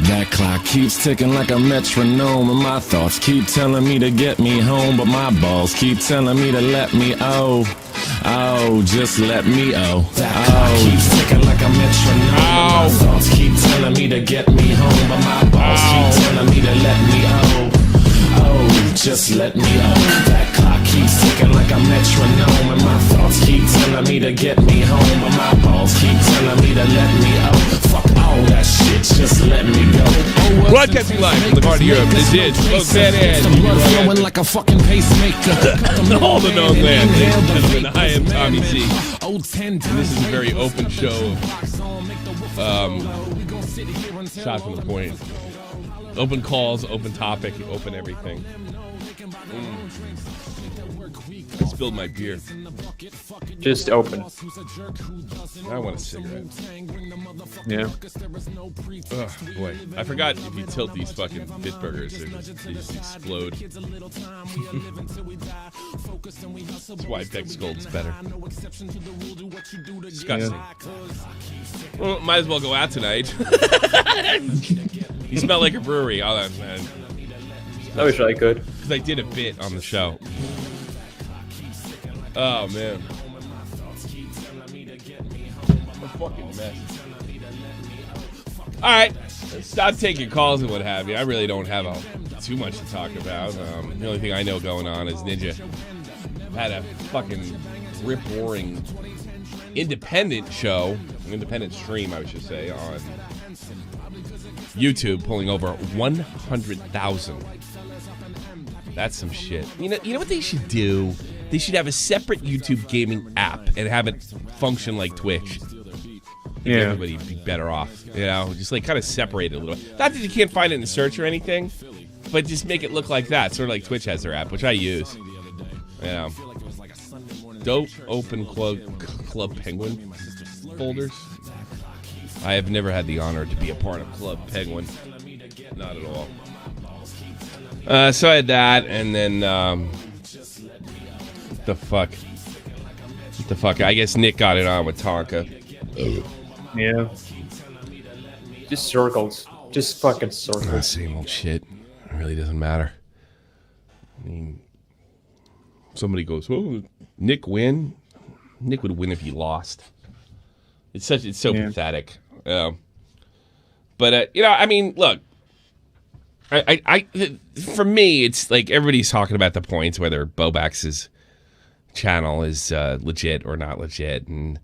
That clock keeps ticking like a metronome, and my thoughts keep telling me to get me home, but my balls keep telling me to let me just let me That clock keeps ticking like a metronome, and my thoughts keep telling me to get me home, but my balls keep telling me to let me just let me That clock keeps ticking like a metronome, and my thoughts keep telling me to get me home, but my balls keep telling me to let me fuck all that shit, just let me go. Broadcasting live from the heart of Europe, this is Close That Edge. Flowing like a fucking pacemaker. All the known land, ladies and gentlemen. I am Tommy C. And this is a very open show. Shot from the point. Open calls, open topic, open everything. I spilled my beer. Just open. I want a cigarette. Yeah. Oh, boy. I forgot if you tilt these fucking Bitburgers, they just explode. That's why Beck's Gold's better. Disgusting. Yeah. Well, might as well go out tonight. You smell like a brewery. Oh, man. I wish I could. Because I did a bit on the show. Oh, man. I'm a fucking mess. All right. Stop taking calls and what have you. I really don't have too much to talk about. The only thing I know going on is Ninja had a fucking rip-roaring independent stream, I should say, on YouTube, pulling over 100,000. That's some shit. You know what they should do? They should have a separate YouTube gaming app and have it function like Twitch. Yeah, everybody'd be better off. You know, just like kind of separate it a little. Not that you can't find it in the search or anything, but just make it look like that. Sort of like Twitch has their app, which I use. You know, dope open Club Penguin folders. I have never had the honor to be a part of Club Penguin. Not at all. So I had that, and then the fuck? I guess Nick got it on with Tonka. Yeah. Just circles. Just fucking circles. Same old shit. It really doesn't matter. I mean, somebody goes, "Oh, Nick win." Nick would win if he lost. It's so pathetic. But I mean, look. For me, it's like everybody's talking about the points whether Bobax's channel is legit or not legit, and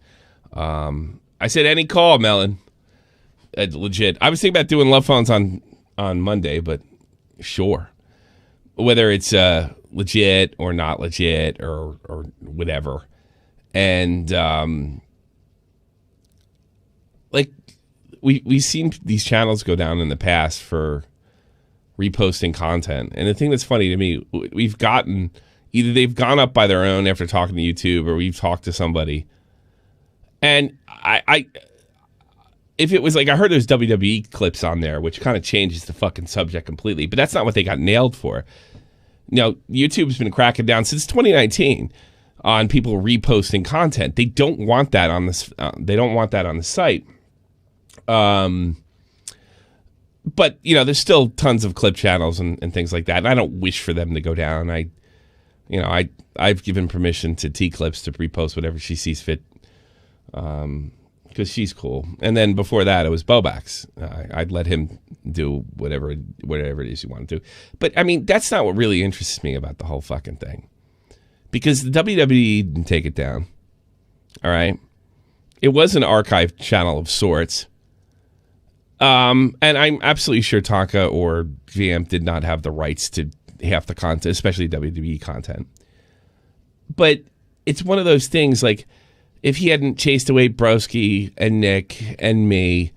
I said any call, Melon, legit. I was thinking about doing love phones on Monday, but sure, whether it's legit or not legit or whatever, and like we've seen these channels go down in the past for reposting content. And the thing that's funny to me, we've gotten, either they've gone up by their own after talking to YouTube, or we've talked to somebody. And if it was like, I heard there's WWE clips on there, which kind of changes the fucking subject completely, but that's not what they got nailed for. YouTube's been cracking down since 2019 on people reposting content. They don't want that on this. They don't want that on the site. But, there's still tons of clip channels and things like that. And I don't wish for them to go down. I've given permission to T-Clips to repost whatever she sees fit. Because she's cool. And then before that, it was Bobax. I'd let him do whatever it is he wanted to do. But, I mean, that's not what really interests me about the whole fucking thing. Because the WWE didn't take it down. All right? It was an archive channel of sorts. And I'm absolutely sure Tonka or GM did not have the rights to half the content, especially WWE content. But it's one of those things, like, if he hadn't chased away Broski and Nick and me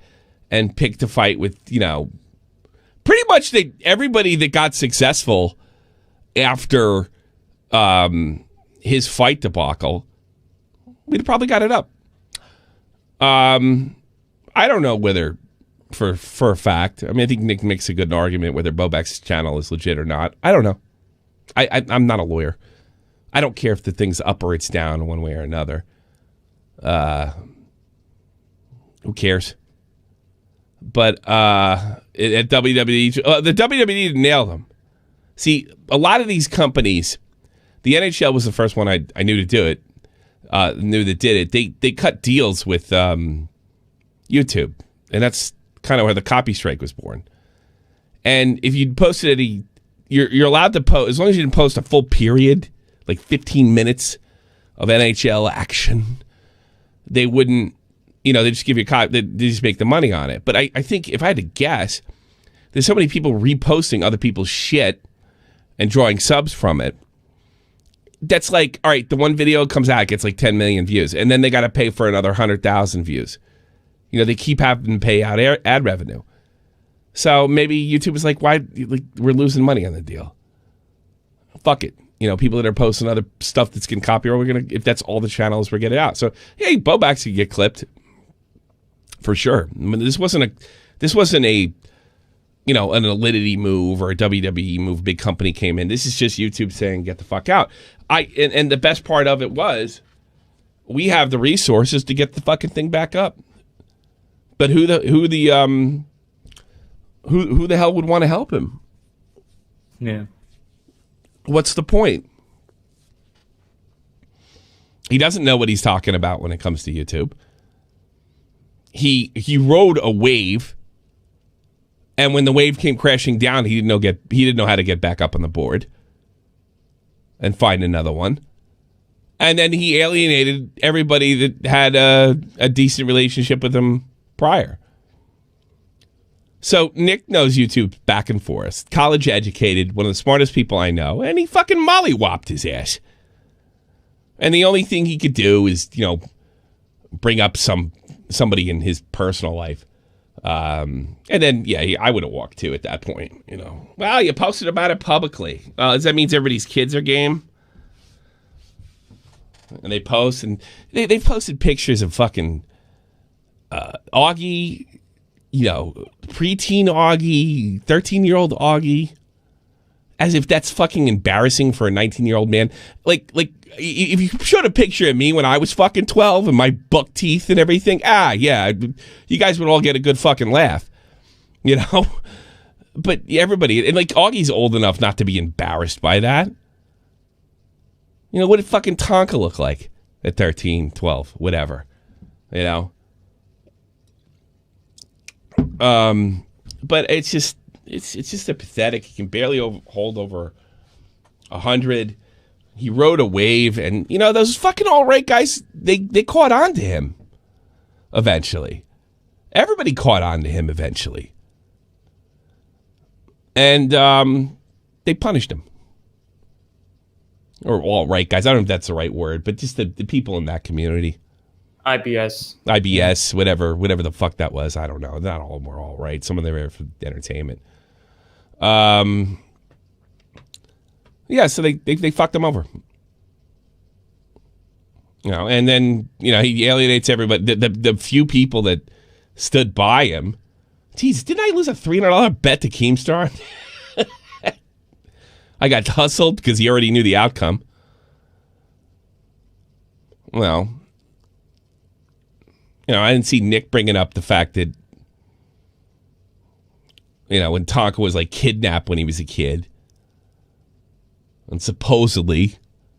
and picked a fight with, pretty much everybody that got successful after his fight debacle, we'd have probably got it up. I don't know whether... For a fact. I mean, I think Nick makes a good argument whether Bobax's channel is legit or not. I don't know. I'm not a lawyer. I don't care if the thing's up or it's down one way or another. Who cares? But at WWE, the WWE nailed them. See, a lot of these companies, the NHL was the first one I knew to do it, knew that did it. They cut deals with YouTube, and that's kind of where the copy strike was born. And if you posted you're allowed to post, as long as you didn't post a full period, like 15 minutes of NHL action, they wouldn't, they just give you a copy, they just make the money on it. But I think if I had to guess, there's so many people reposting other people's shit and drawing subs from it. That's like, all right, the one video comes out, gets like 10 million views, and then they got to pay for another 100,000 views. They keep having to pay out ad revenue. So maybe YouTube is like, why? Like, we're losing money on the deal. Fuck it. People that are posting other stuff that's getting copyrighted, if that's all the channels, we're getting out. So, hey, Bobacks could get clipped for sure. I mean, this wasn't a an Alinity move or a WWE move. Big company came in. This is just YouTube saying, get the fuck out. And the best part of it was, we have the resources to get the fucking thing back up. But who the hell would want to help him? Yeah. What's the point? He doesn't know what he's talking about when it comes to YouTube. He rode a wave, and when the wave came crashing down, he didn't know how to get back up on the board and find another one. And then he alienated everybody that had a decent relationship with him prior. So Nick knows YouTube back and forth. College educated, one of the smartest people I know, and he fucking mollywopped his ass. And the only thing he could do is, bring up somebody in his personal life. And then, I would have walked too at that point, Well, you posted about it publicly. Does that mean everybody's kids are game? And they post, and they've posted pictures of fucking Augie, preteen Augie, 13-year-old Augie, as if that's fucking embarrassing for a 19-year-old man. Like if you showed a picture of me when I was fucking 12 and my buck teeth and everything, you guys would all get a good fucking laugh, But everybody, and like Augie's old enough not to be embarrassed by that. What did fucking Tonka look like at 13, 12, whatever, But it's just a pathetic. He can barely hold over 100. He rode a wave, and those fucking alt-right guys, they caught on to him eventually. Everybody caught on to him eventually, and they punished him. Or alt-right guys, I don't know if that's the right word, but just the people in that community. IBS, whatever the fuck that was. I don't know. Not all of them were all right. Some of them were for entertainment. So they fucked him over. And then, he alienates everybody. The few people that stood by him. Geez, didn't I lose a $300 bet to Keemstar? I got hustled because he already knew the outcome. Well, I didn't see Nick bringing up the fact that, when Tonka was like kidnapped when he was a kid. And supposedly,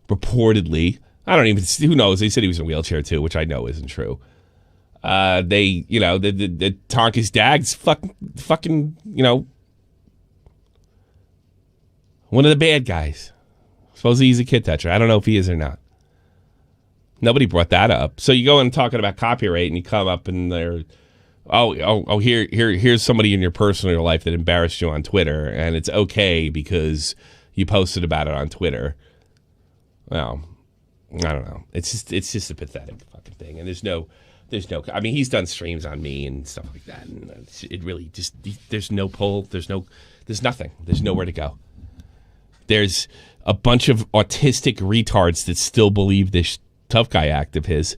reportedly, I don't even, who knows? They said he was in a wheelchair too, which I know isn't true. The Tonka's dad's fucking, one of the bad guys. Supposedly he's a kid toucher. I don't know if he is or not. Nobody brought that up. So you go in talking about copyright, and you come up and they're, here's somebody in your personal life that embarrassed you on Twitter, and it's okay because you posted about it on Twitter. Well, I don't know. It's just a pathetic fucking thing, and there's no. I mean, he's done streams on me and stuff like that, and it really just, there's no pull. There's nothing. There's nowhere to go. There's a bunch of autistic retards that still believe this tough guy act of his.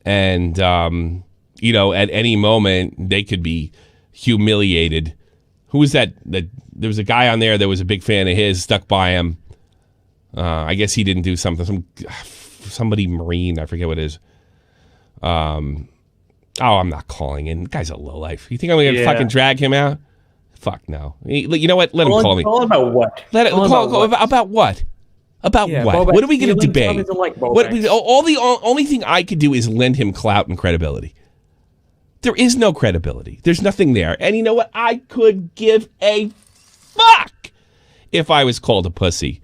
And, at any moment, they could be humiliated. Who was that? There was a guy on there that was a big fan of his, stuck by him. I guess he didn't do something. Somebody Marine, I forget what it is. Oh, I'm not calling in. The guy's a lowlife. You think I'm going to fucking drag him out? Fuck no. You know what? Let him call me. Call about what? About what? About what? Boba, what are we going to debate? The only thing I could do is lend him clout and credibility. There is no credibility. There's nothing there. And you know what? I could give a fuck if I was called a pussy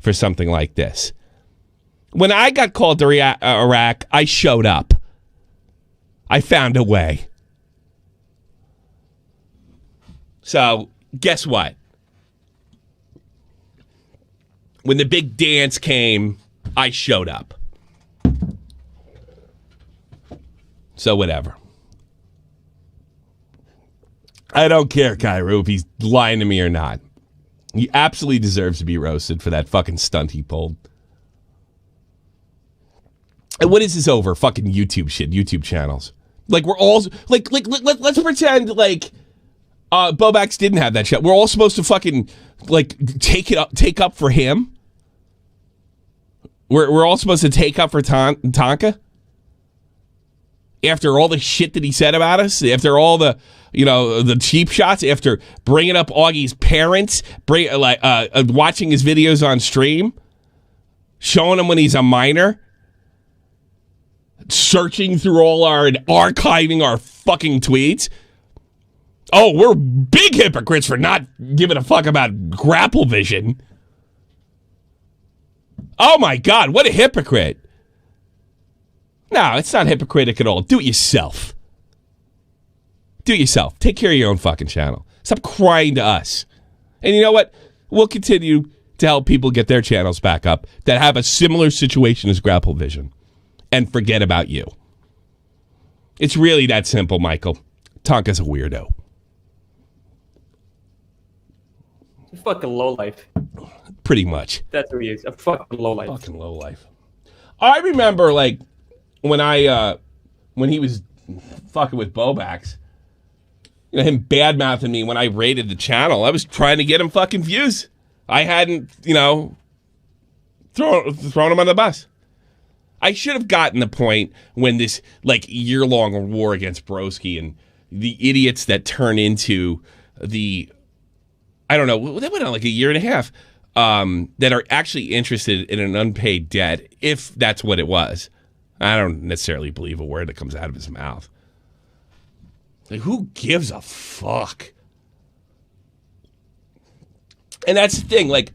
for something like this. When I got called to Iraq, I showed up. I found a way. So, guess what? When the big dance came, I showed up. So, whatever. I don't care, Cairo, if he's lying to me or not. He absolutely deserves to be roasted for that fucking stunt he pulled. And what is this over? Fucking YouTube shit, YouTube channels. Like, we're all, let's pretend, like, Bobax didn't have that shit. We're all supposed to fucking, like, take up for him? We're all supposed to take up for Tonka? After all the shit that he said about us? After all the, the cheap shots? After bringing up Augie's parents? Watching his videos on stream? Showing him when he's a minor? Searching through all archiving our fucking tweets? Oh, we're big hypocrites for not giving a fuck about Grapple Vision. Oh my God, what a hypocrite. No, it's not hypocritic at all. Do it yourself. Do it yourself. Take care of your own fucking channel. Stop crying to us. And you know what? We'll continue to help people get their channels back up that have a similar situation as Grapple Vision. And forget about you. It's really that simple, Michael. Tonka's a weirdo. A fucking lowlife. Pretty much. That's what he is. A fucking lowlife. Fucking lowlife. I remember, like, when he was fucking with Bobax, him bad-mouthing me when I raided the channel. I was trying to get him fucking views. I hadn't, thrown him on the bus. I should have gotten the point when this, like, year-long war against Broski and the idiots that turn into the, I don't know, they went on like a year and a half, that are actually interested in an unpaid debt, if that's what it was. I don't necessarily believe a word that comes out of his mouth. Like, who gives a fuck? And that's the thing, like,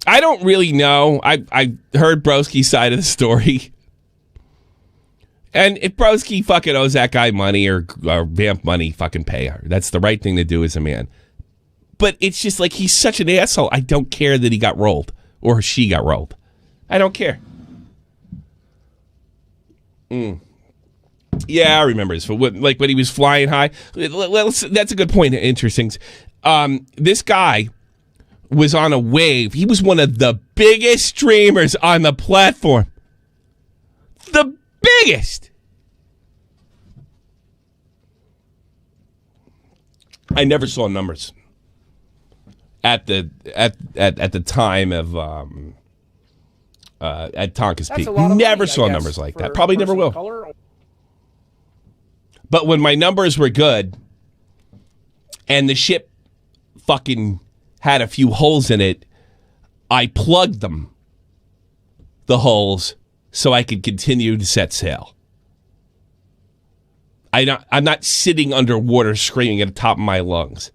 I don't really know. I heard Broski's side of the story. And if Broski fucking owes that guy money or Vamp money, fucking pay her. That's the right thing to do as a man. But it's just like, he's such an asshole. I don't care that he got rolled or she got rolled. I don't care. Yeah, I remember this. Like when he was flying high. That's a good point. Interesting. This guy was on a wave. He was one of the biggest streamers on the platform. The biggest. I never saw numbers at the time of at Tonka's peak. Never saw numbers like that. Probably never will. But when my numbers were good and the ship fucking had a few holes in it, I plugged them, the holes, so I could continue to set sail. I'm not sitting underwater screaming at the top of my lungs.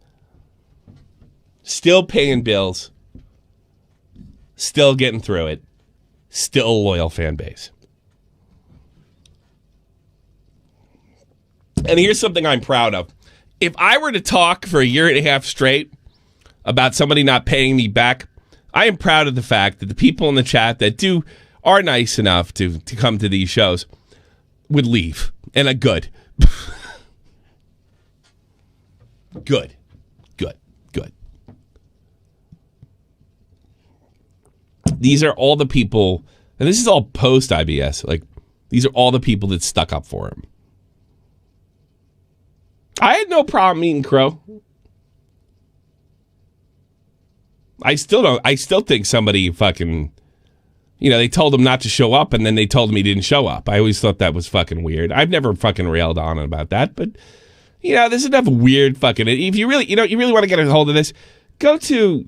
Still paying bills. Still getting through it. Still a loyal fan base. And here's something I'm proud of. If I were to talk for a year and a half straight about somebody not paying me back, I am proud of the fact that the people in the chat that are nice enough to come to these shows would leave. And good. Good. These are all the people, and this is all post IBS, like, these are all the people that stuck up for him. I had no problem eating crow. I still think somebody fucking You know, they told him not to show up, and then they told him he didn't show up. I always thought that was fucking weird. I've never fucking railed on about that, but you know, there's enough weird fucking. If you really, you really want to get a hold of this, go to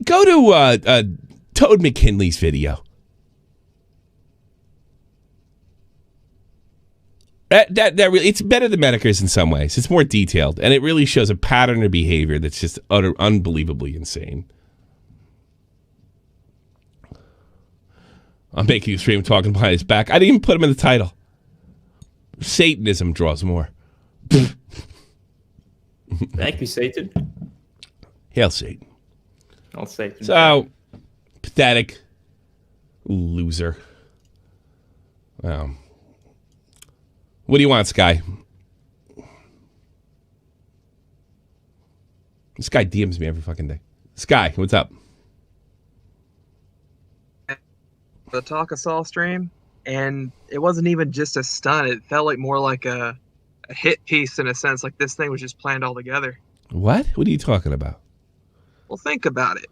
Toad McKinley's video. That really, it's better than Medicare's in some ways. It's more detailed, and it really shows a pattern of behavior that's just unbelievably insane. I'm making you stream talking behind his back. I didn't even put him in the title. Satanism draws more. Thank you, Satan. Hail Satan. I'll Satan. So, pathetic loser. What do you want, Sky? This guy DMs me every fucking day. Sky, what's up? The Talk of Saul stream, and it wasn't even just a stunt. It felt like more like a hit piece in a sense, like this thing was just planned all together. What? What are you talking about? Well, think about it.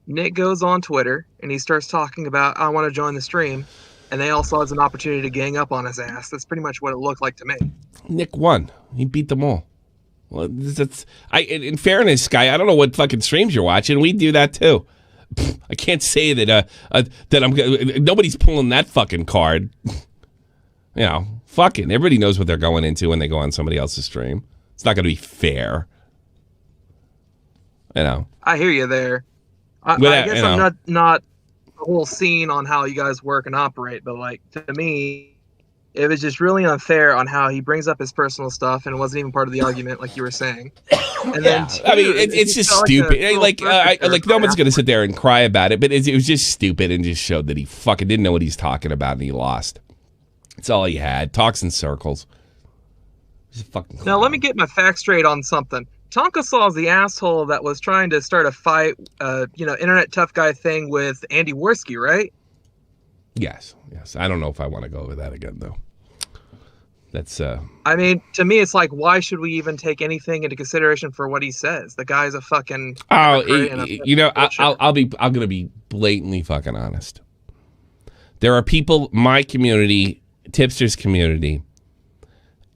Nick goes on Twitter, and he starts talking about, I want to join the stream, and they all saw it as an opportunity to gang up on his ass. That's pretty much what it looked like to me. Nick won. He beat them all. Well, in fairness, Sky, I don't know what fucking streams you're watching. We do that too. I can't say that nobody's pulling that fucking card. You know, fucking everybody knows what they're going into when they go on somebody else's stream. It's not going to be fair. You know. I hear you there. I guess I'm not the whole scene on how you guys work and operate, but like to me, it was just really unfair on how he brings up his personal stuff and it wasn't even part of the argument, like you were saying. And then I mean, it's just stupid. Like no one's gonna sit there and cry about it, but it was just stupid and just showed that he fucking didn't know what he's talking about and he lost. That's all he had. Talks in circles. He's a fucking clown. Now let me get my facts straight on something. Tonka Saw's the asshole that was trying to start a fight, internet tough guy thing with Andy Worski, right? Yes. I don't know if I want to go over that again, though. That's. I mean, to me, it's like, why should we even take anything into consideration for what he says? The guy's a fucking. I'm gonna be blatantly fucking honest. There are people, my community, Tipster's community,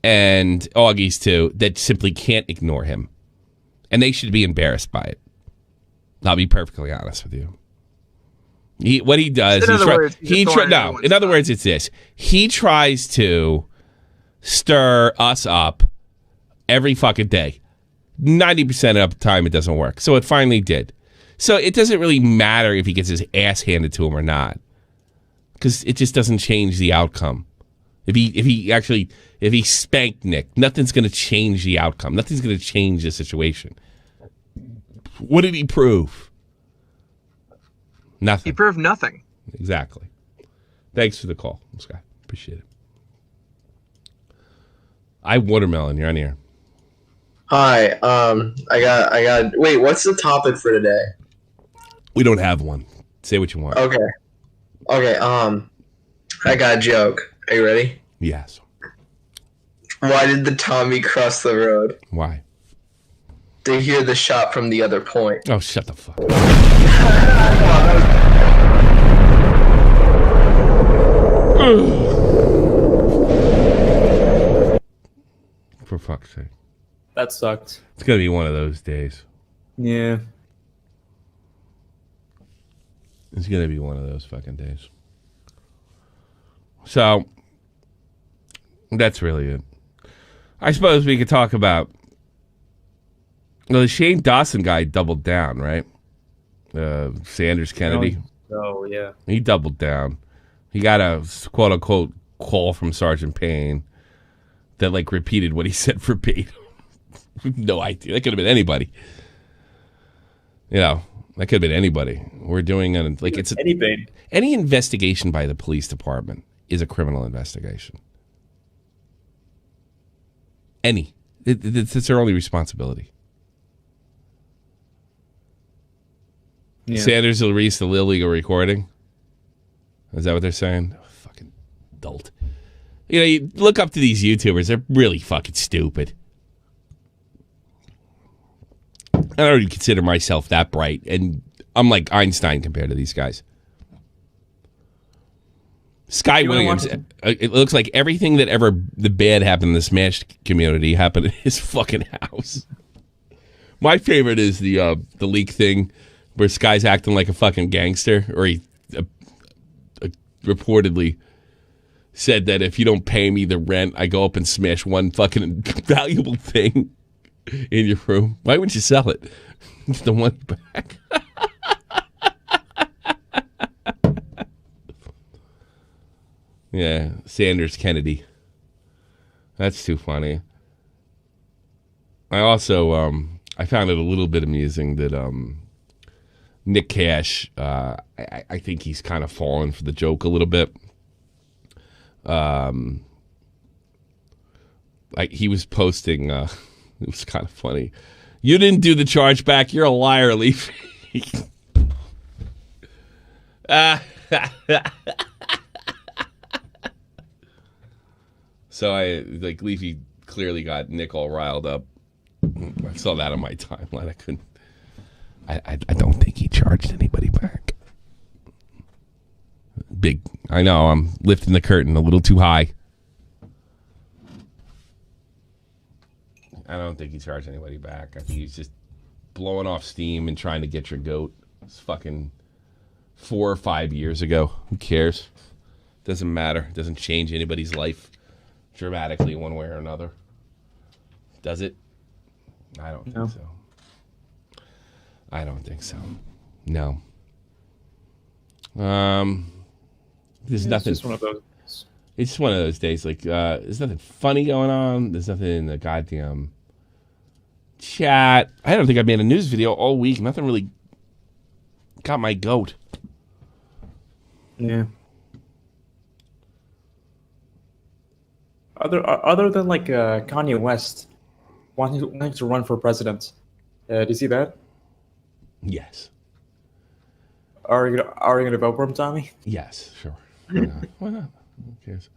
and Augie's too, that simply can't ignore him. And they should be embarrassed by it. I'll be perfectly honest with you. What he does, in other words, it's this. He tries to stir us up every fucking day. 90% of the time it doesn't work. So it finally did. So it doesn't really matter if he gets his ass handed to him or not. Because it just doesn't change the outcome. If he spanked Nick, nothing's going to change the outcome. Nothing's going to change the situation. What did he prove? Nothing. He proved nothing. Exactly. Thanks for the call, Scott. Appreciate it. Watermelon, you're on here. Hi. I got. Wait, what's the topic for today? We don't have one. Say what you want. Okay. I got a joke. Are you ready? Yes. Why did the Tommy cross the road? Why? To hear the shot from the other point. Oh, shut the fuck up. For fuck's sake. That sucked. It's going to be one of those days. Yeah. It's going to be one of those fucking days. So, that's really it. I suppose we could talk about... Well, the Shane Dawson guy doubled down, right? Sanders Kennedy. Oh, yeah. He doubled down. He got a quote-unquote call from Sergeant Payne that, like, repeated what he said verbatim. No idea. That could have been anybody. You know, that could have been anybody. We're doing any investigation by the police department is a criminal investigation. Any. It's their only responsibility. Yeah. Sanders will release the illegal recording. Is that what they're saying? Oh, fucking dolt. You know, you look up to these YouTubers. They're really fucking stupid. I don't even consider myself that bright. And I'm like Einstein compared to these guys. Sky Williams. It looks like everything that ever the bad happened in the Smash community happened in his fucking house. My favorite is the leak thing where Sky's acting like a fucking gangster, or he reportedly said that if you don't pay me the rent, I go up and smash one fucking valuable thing in your room. Why wouldn't you sell it? Get the one back. Yeah, Sanders Kennedy. That's too funny. I also I found it a little bit amusing that Nick Cash, I think he's kind of fallen for the joke a little bit. Like he was posting, it was kind of funny. You didn't do the chargeback. You're a liar, Leafy. So Leafy clearly got Nick all riled up. I saw that on my timeline. I couldn't. I don't think he charged anybody back. Big. I know I'm lifting the curtain a little too high. I don't think he charged anybody back. I think he's just blowing off steam and trying to get your goat. It's fucking 4 or 5 years ago. Who cares? Doesn't matter. Doesn't change anybody's life dramatically one way or another. Does it? I don't think so. I don't think so. No. There's nothing. It's just one of those. It's just one of those days. Like, there's nothing funny going on. There's nothing in the goddamn chat. I don't think I made a news video all week. Nothing really got my goat. Yeah. Other than like Kanye West wanting to run for president, do you see that? Yes. Are you gonna vote for him, Tommy? Yes, sure. Why not? Who cares?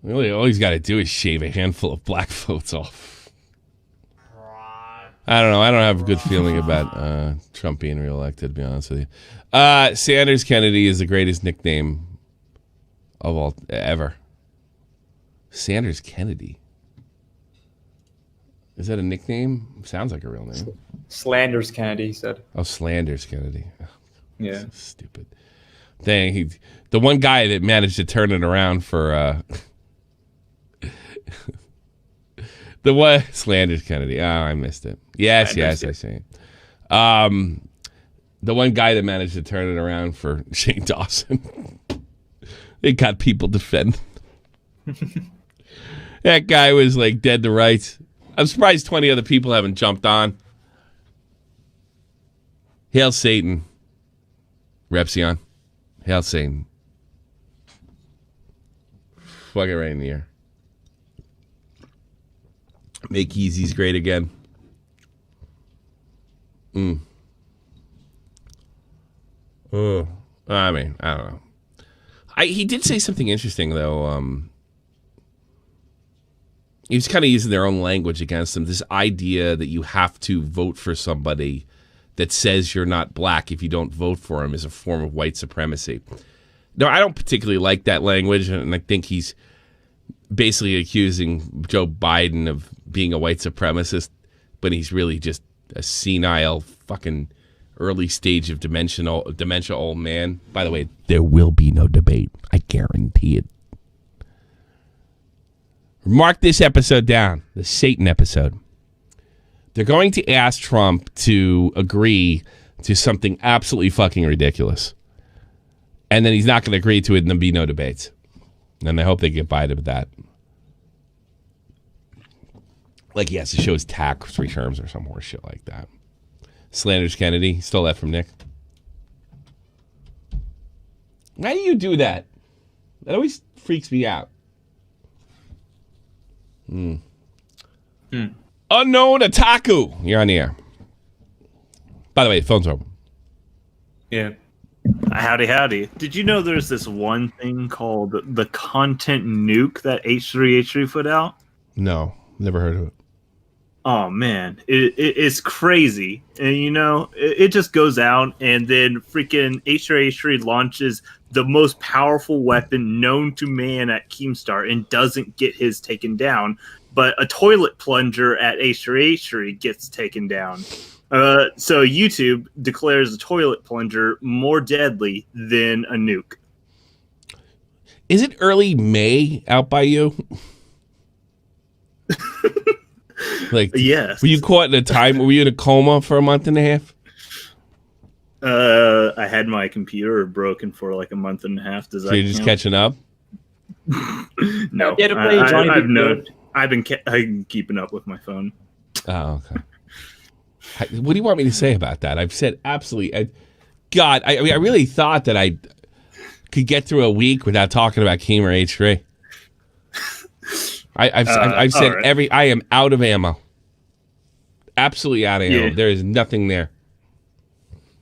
Really, all he's got to do is shave a handful of black votes off. I don't know. I don't have a good feeling about Trump being reelected, to be honest with you. Sanders Kennedy is the greatest nickname of all ever. Sanders Kennedy. Is that a nickname? Sounds like a real name. Slanders Kennedy, he said. Oh, Slanders Kennedy. Oh, yeah. So stupid. Dang, the one guy that managed to turn it around for the one Slanders Kennedy. Oh, I missed it. Yes, I see it. The one guy that managed to turn it around for Shane Dawson. They got people defending. That guy was like dead to rights. I'm surprised 20 other people haven't jumped on. Hail Satan. Repsion. Hail Satan. Fuck it right in the air. Make Yeezys great again. Oh, I mean, I don't know. He did say something interesting though. He was kind of using their own language against them. This idea that you have to vote for somebody that says you're not black if you don't vote for him is a form of white supremacy. No, I don't particularly like that language, and I think he's basically accusing Joe Biden of being a white supremacist, but he's really just a senile fucking early stage of dementia old man. By the way, there will be no debate. I guarantee it. Mark this episode down, the Satan episode. They're going to ask Trump to agree to something absolutely fucking ridiculous. And then he's not going to agree to it and there'll be no debates. And I hope they get by to that. Like he has to show his tax returns or some horse shit like that. Slanders Kennedy, stole that from Nick. Why do you do that? That always freaks me out. Unknown Otaku. You're on the air. By the way, the phone's open. Yeah. Howdy. Did you know there's this one thing called the content nuke that H3H3 put out? No, never heard of it. Oh, man. It's crazy. And, you know, it just goes out and then freaking H3H3 launches the most powerful weapon known to man at Keemstar and doesn't get his taken down, but a toilet plunger at H3H3 gets taken down. So YouTube declares a toilet plunger more deadly than a nuke. Is it early May out by you? Like, yes. Were you caught in a time? Were you in a coma for a month and a half? I had my computer broken for like a month and a half. Does that So you're just count? catching up? No, You had to play Johnny I've B. known. I've been keeping up with my phone. Oh, okay. What do you want me to say about that? I've said absolutely. God, I mean, I really thought that I could get through a week without talking about Keem or H3. I've said right. I am out of ammo. Absolutely out of ammo. Yeah. There is nothing there.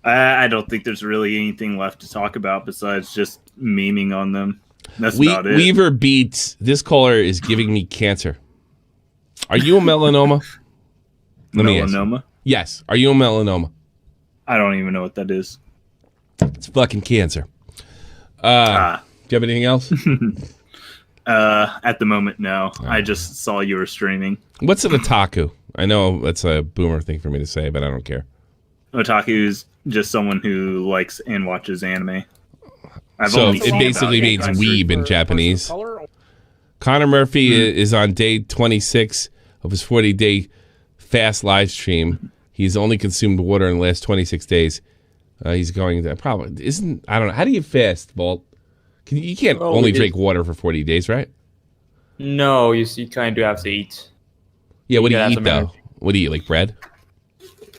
I don't think there's really anything left to talk about besides just memeing on them. That's about it. Weaver Beats. This caller is giving me cancer. Are you a melanoma? Let me ask. Melanoma? Yes. Are you a melanoma? I don't even know what that is. It's fucking cancer. Do you have anything else? At the moment, no. I just saw you were streaming. What's an otaku? I know that's a boomer thing for me to say, but I don't care. Otaku is just someone who likes and watches anime. So it basically means weeb in Japanese. Connor Murphy is on day 26 of his 40-day fast live stream. He's only consumed water in the last 26 days. He's going to probably isn't. I don't know. How do you fast, Bolt? You can't only drink water for 40 days, right? No, you kind of have to eat. Yeah. What do you Yeah, eat though? What do you eat? Like bread?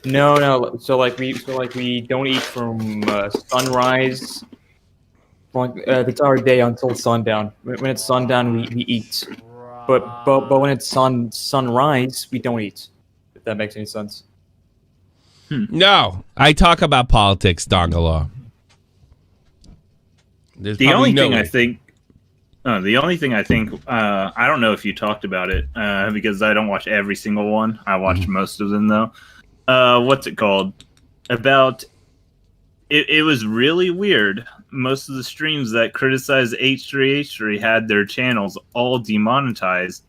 No. So we don't eat from sunrise. The entire day until sundown. When it's sundown, we eat. But when it's sunrise, we don't eat. If that makes any sense. No, I talk about politics, Dongala. The only thing I think, I don't know if you talked about it because I don't watch every single one. I watched most of them though. What's it called? About it was really weird. Most of the streams that criticized H3H3 had their channels all demonetized.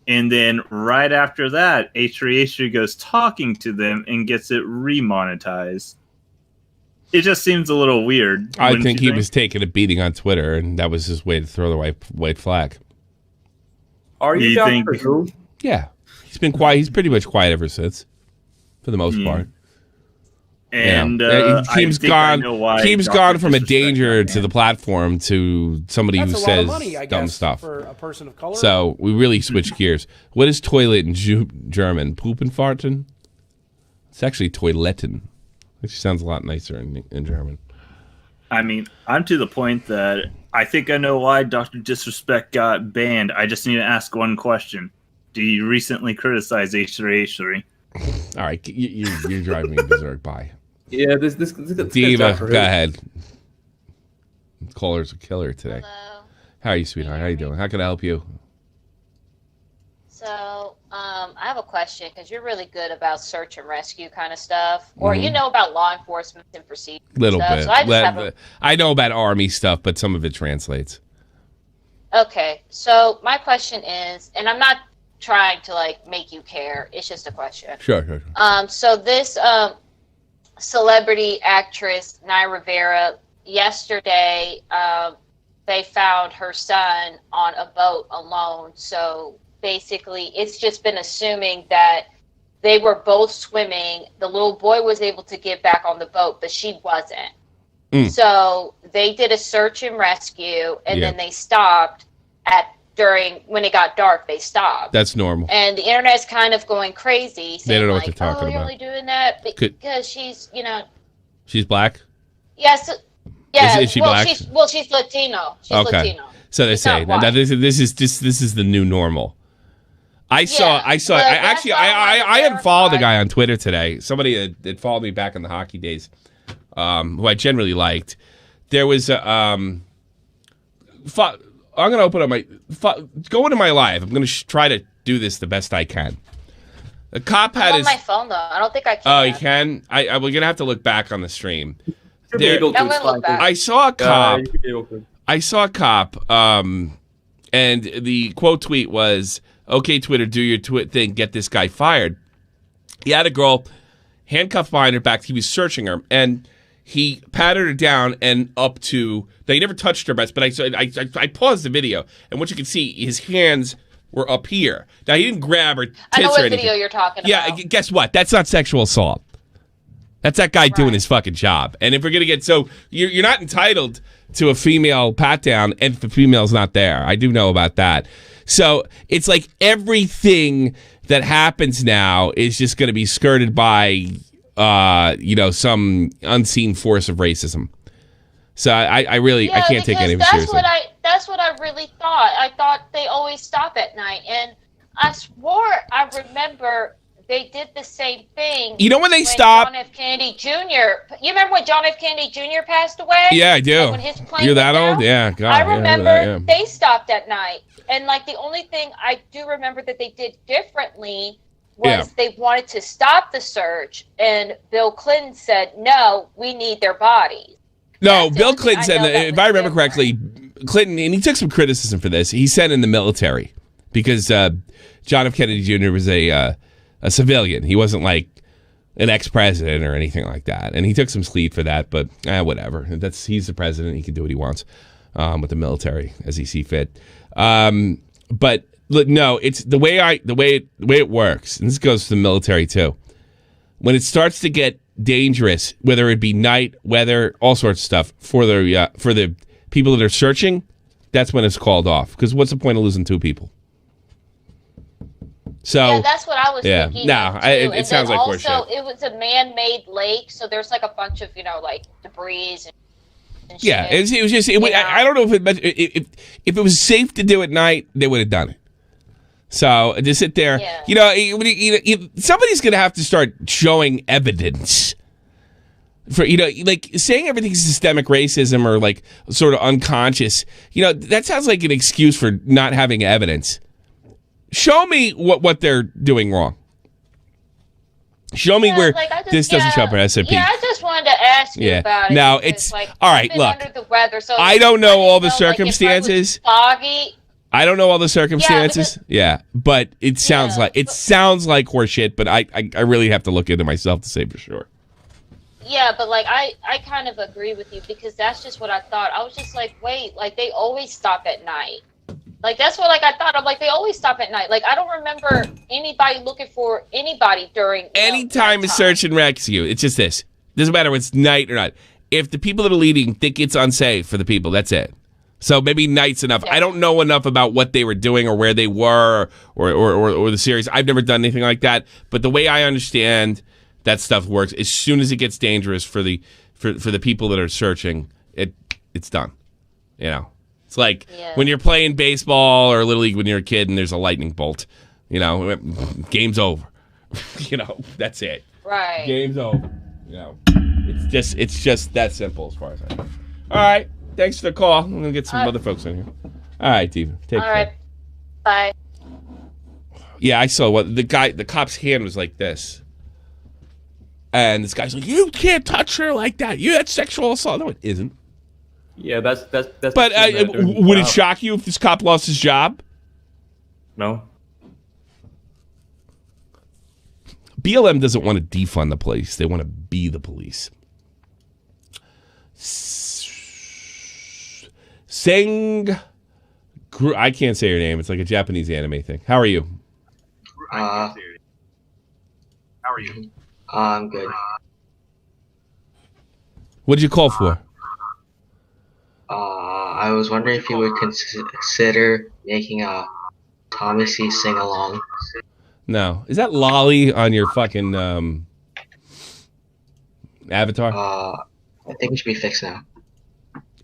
And then right after that, H3H3 goes talking to them and gets it remonetized. It just seems a little weird. I think he was taking a beating on Twitter, and that was his way to throw the white flag. Are you Dr. Who? Yeah. He's been quiet. He's pretty much quiet ever since, for the most part. And Keem's gone from a danger to the platform to somebody who says dumb stuff. For a person of color. So we really switch gears. What is toilet in German? Poopenfarten? It's actually toiletten, which sounds a lot nicer in German. I mean, I'm to the point that I think I know why Dr. Disrespect got banned. I just need to ask one question. Do you recently criticize H3H3? All right, you're driving me berserk. Bye. Yeah, this Diva, go ahead. Caller's a killer today. Hello. How are you, sweetheart? How you doing? How can I help you? So, I have a question because you're really good about search and rescue kind of stuff, or you know about law enforcement and procedure. Little stuff. bit. So I know about Army stuff, but some of it translates. Okay, so my question is, and I'm not trying to make you care. It's just a question. Sure. So this celebrity actress Naya Rivera, yesterday they found her son on a boat alone. So basically, it's just been assuming that they were both swimming. The little boy was able to get back on the boat, but she wasn't. So they did a search and rescue, and then they stopped when it got dark. They stopped. That's normal. And the internet's kind of going crazy. Saying they don't know what they're talking about. You're only doing that because she's, She's black? Yes. Yeah. Is she black? She's Latino. She's Latino. So they say now this is the new normal. I unfollowed the guy on Twitter today. Somebody that followed me back in the hockey days, who I generally liked. There was I'm going to open up go into my live. I'm going to try to do this the best I can. The cop had on my phone though. I don't think I can. Oh, you can. We're going to have to look back on the stream. Should be able to. That It's would look fine. bad. I saw a cop. You should be able to. I saw a cop, and the quote tweet was, "Okay, Twitter, do your thing. Get this guy fired." He had a girl handcuffed behind her back. He was searching her, and he patted her down and up to. They never touched her breast, but I paused the video, and what you can see, his hands were up here. Now he didn't grab her tits I know or what anything. video you're talking Yeah, about. guess what? That's not sexual assault. That's that guy doing his fucking job. And if we're gonna get you're not entitled to a female pat down, and if the female's not there, I do know about that. So it's like everything that happens now is just going to be skirted by some unseen force of racism. So I can't take any of it seriously. That's what I really thought. I thought they always stop at night, and I swore I remember they did the same thing. You know when they stopped? John F. Kennedy Jr. You remember when John F. Kennedy Jr. passed away? Yeah, I do. Like when his plane You're that went old? down? Yeah, God. I remember yeah. they stopped at night, and like the only thing I do remember that they did differently was they wanted to stop the search, and Bill Clinton said, "No, we need their bodies." No, Bill Clinton said, if I remember correctly, Clinton, and he took some criticism for this, he said in the military, because John F. Kennedy Jr. was a civilian. He wasn't like an ex-president or anything like that. And he took some sleep for that, but whatever. He's the president. He can do what he wants with the military as he see fit. But look, no, it's the way it works, and this goes to the military too. When it starts to get dangerous, whether it be night, weather, all sorts of stuff, for the people that are searching, that's when it's called off. Because what's the point of losing two people? So yeah, that's what I was thinking. No, it sounds like horseshit. Also, it was a man-made lake, so there's like a bunch of like debris and yeah, shit. it was just. I don't know if it was safe to do at night, they would have done it. So to sit there, somebody's going to have to start showing evidence for like saying everything's systemic racism or like sort of unconscious. That sounds like an excuse for not having evidence. Show me what they're doing wrong. Show me where this doesn't show up in SFTP. Yeah, I just wanted to ask you about it. Now because, it's all right. Look, under the weather, so I don't know all the like, circumstances. if I was foggy. I don't know all the circumstances. Yeah, but it sounds like horseshit. But I really have to look into myself to say for sure. Yeah, but like I kind of agree with you because that's just what I thought. I was just like, wait, like they always stop at night. Like that's what I thought. I'm like they always stop at night. Like I don't remember anybody looking for anybody during any time a search and rescue. It's just this. Doesn't matter if it's night or not. If the people that are leading think it's unsafe for the people, that's it. So maybe night's enough. Yeah. I don't know enough about what they were doing or where they were or the series. I've never done anything like that. But the way I understand that stuff works, as soon as it gets dangerous for the people that are searching, it's done. It's like when you're playing baseball or Little League when you're a kid and there's a lightning bolt. Game's over. That's it. Right. Game's over. It's just that simple as far as I know. All right. Thanks for the call. I'm gonna get some other folks in here. All right, Diva. Take care. All right. Bye. Yeah, I saw what the cop's hand was like this. And this guy's like, "You can't touch her like that. That's sexual assault." No, it isn't. Yeah, that's. But would it shock you if this cop lost his job? No. BLM doesn't want to defund the police. They want to be the police. I can't say your name. It's like a Japanese anime thing. How are you? How are you? I'm good. What did you call for? I was wondering if you would consider making a Tommy C sing-along. No. Is that Lolly on your fucking avatar? I think it should be fixed now.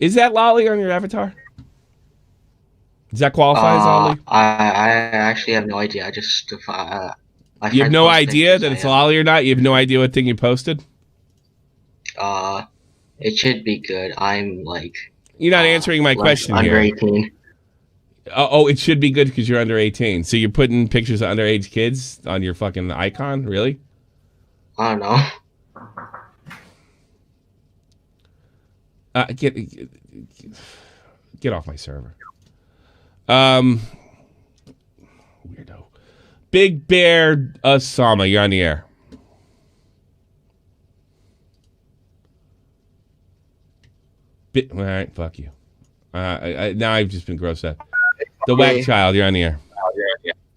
Is that Lolly on your avatar? Does that qualify as Lolly? I actually have no idea. I just you have no idea that it's Lolly or not? You have no idea what thing you posted? It should be good. I'm like... You're not answering my question under here. 18. Oh, it should be good because you're under 18. So you're putting pictures of underage kids on your fucking icon? Really? I don't know. Get off my server. Weirdo. Big Bear Osama, you're on the air. All right, fuck you. Now I've just been grossed out. The Whack Child, you're on the air.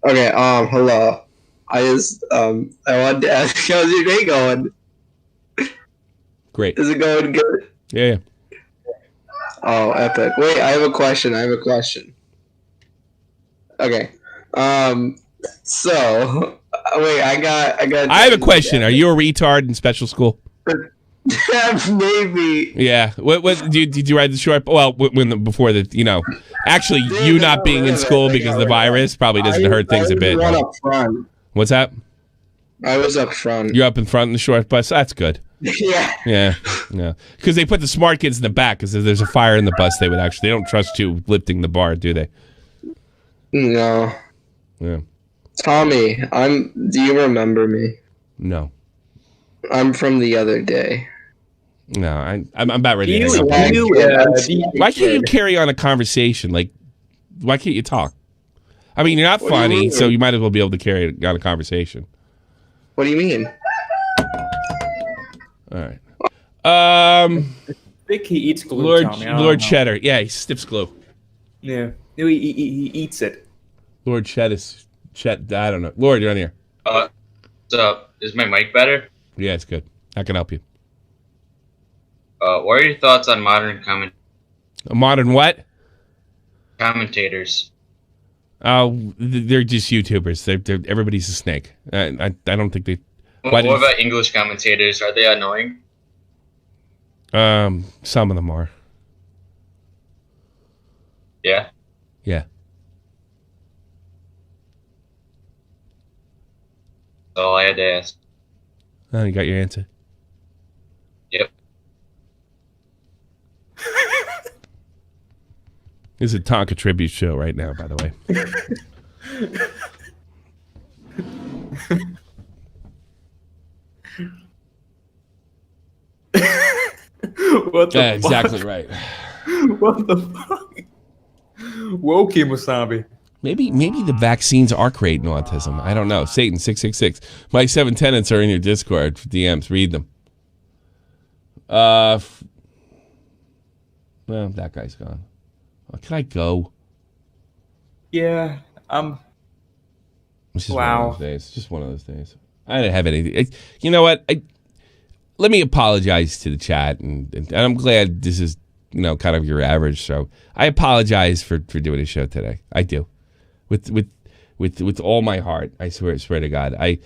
Okay, hello. I wanted to ask, how's your day going? Great. Is it going good? Yeah. Oh, epic. Wait, I have a question. Okay. So, wait, I have a question. Are you a retard in special school? Maybe. Yeah. What did you ride the short? Well, before the actually you not being in school because of the virus probably doesn't hurt things a bit. Up front. What's that? I was up front. You're up in front in the short bus. That's good. Yeah. Because they put the smart kids in the back because if there's a fire in the bus, they don't trust you lifting the bar, do they? No. Yeah. Tommy, do you remember me? No. I'm from the other day. No, I'm about ready to hang up. Why can't you carry on a conversation? Like, why can't you talk? I mean, you're not funny, so you might as well be able to carry on a conversation. What do you mean? All right. I think he eats glue, Tommy. Lord Cheddar. Yeah, he sniffs glue. Yeah. No, he eats it. Lord Chet. I don't know. Lord, you're on here. What's up? Is my mic better? Yeah, it's good. I can help you. What are your thoughts on modern Modern what? Commentators? Oh, they're just YouTubers. They're everybody's a snake. I don't think they. What about English commentators? Are they annoying? Some of them are. Yeah. Yeah. That's all I had to ask. Oh, you got your answer. Yep. This is a Tonka tribute show right now, by the way. What the fuck? Exactly right. What the fuck? Woke him, Wasabi. Maybe the vaccines are creating autism. I don't know. Satan 666. My 7 tenants are in your Discord DMs. Read them. Well, that guy's gone. Can I go? Yeah, It's just one of those days. It's just one of those days. I didn't have anything. You know what? Let me apologize to the chat, and I'm glad this is kind of your average show. I apologize for doing a show today. I do, with all my heart. I swear to God. I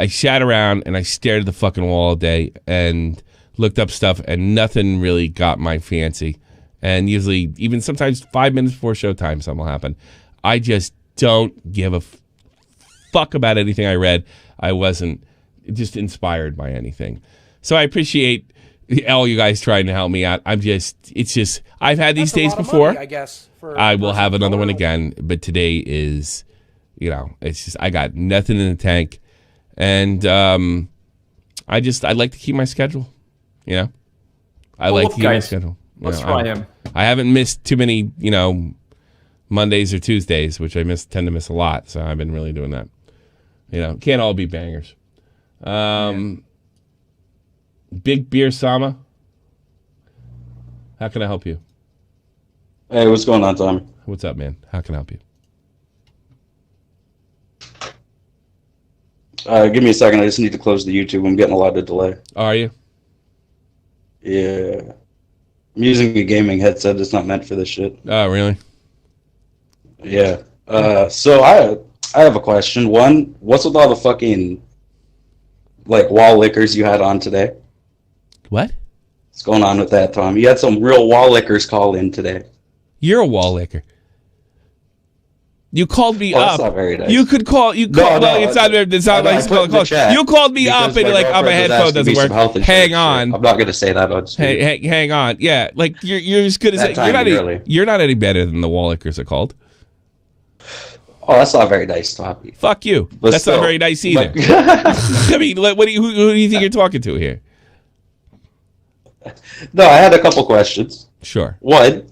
sat around and I stared at the fucking wall all day and looked up stuff, and nothing really got my fancy. And usually, even sometimes 5 minutes before showtime, something will happen. I just don't give a fuck about anything I read. I wasn't just inspired by anything. So I appreciate all you guys trying to help me out. I've had these days before. Money, I guess. I will have another one again, but today is, it's just, I got nothing in the tank. And I'd like to keep my schedule, I like to keep my schedule. Let's try him. I haven't missed too many, Mondays or Tuesdays, which I tend to miss a lot. So I've been really doing that. Can't all be bangers. Big Beer Sama. How can I help you? Hey, what's going on, Tommy? What's up, man? How can I help you? Give me a second. I just need to close the YouTube. I'm getting a lot of delay. Are you? Yeah. I'm using a gaming headset. It's not meant for this shit. Oh, really? Yeah. So I have a question. One, what's with all the fucking wall lickers you had on today? What? What's going on with that, Tom? You had some real wall lickers call in today. You're a wall licker. You called me up. That's not very nice. You could call. You call. No, it's not nice. You called me up and you're like, "Oh, my headphone doesn't work." Hang on. I'm not going to say that. Hang on. Yeah, like you're as good as you're not any better than the wall lickers are called. Oh, that's not very nice, Tommy. Fuck you. That's not very nice either. I mean, who do you think you're talking to here? No, I had a couple questions. Sure. One,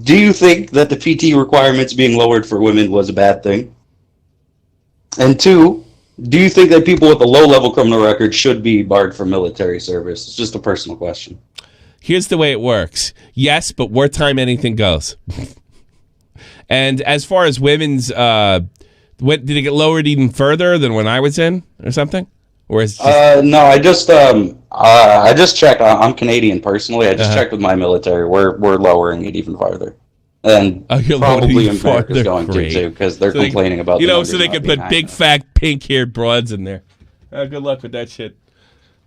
do you think that the PT requirements being lowered for women was a bad thing? And two, do you think that people with a low-level criminal record should be barred from military service? It's just a personal question. Here's the way it works. Yes, but wartime, anything goes. And as far as women's, did it get lowered even further than when I was in or something? Or is no, I just checked. I'm Canadian personally. I just checked with my military. We're lowering it even farther, and probably America's going to too because they're complaining about. So they could put big, fat, pink-haired broads in there. Good luck with that shit.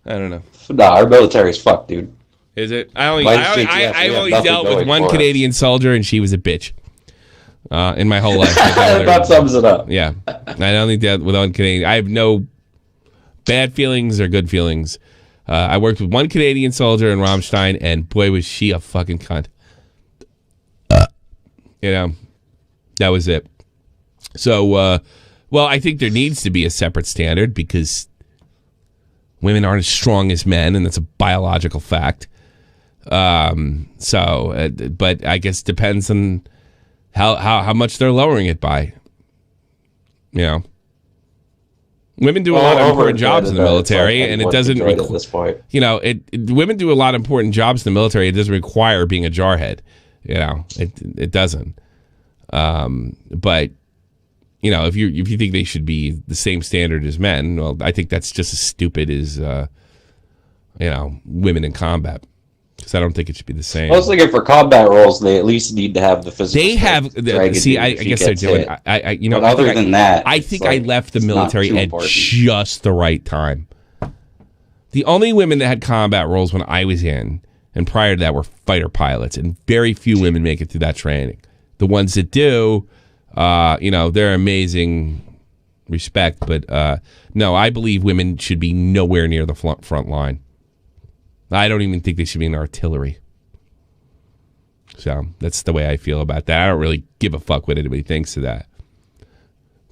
I don't know. Nah, our military's fucked, dude. Is it? I only dealt with one Canadian soldier, and she was a bitch. In my whole life, that sums it up. Yeah, I only dealt with one Canadian. I have no bad feelings or good feelings. I worked with one Canadian soldier in Rammstein, and boy, was she a fucking cunt. That was it. So, well, I think there needs to be a separate standard because women aren't as strong as men, and that's a biological fact. But I guess it depends on how much they're lowering it by. Women do a lot of important jobs in the military, and it doesn't. At this point, women do a lot of important jobs in the military. It doesn't require being a jarhead. It doesn't. But if you think they should be the same standard as men, well, I think that's just as stupid as women in combat. Because I don't think it should be the same. I was thinking for combat roles, they at least need to have the physical. They have. I guess they're doing. But other than that, I think I left the military at just the right time. The only women that had combat roles when I was in, and prior to that, were fighter pilots, and very few women make it through that training. The ones that do, they're amazing. Respect, but no, I believe women should be nowhere near the front line. I don't even think they should be in artillery. So that's the way I feel about that. I don't really give a fuck what anybody thinks of that.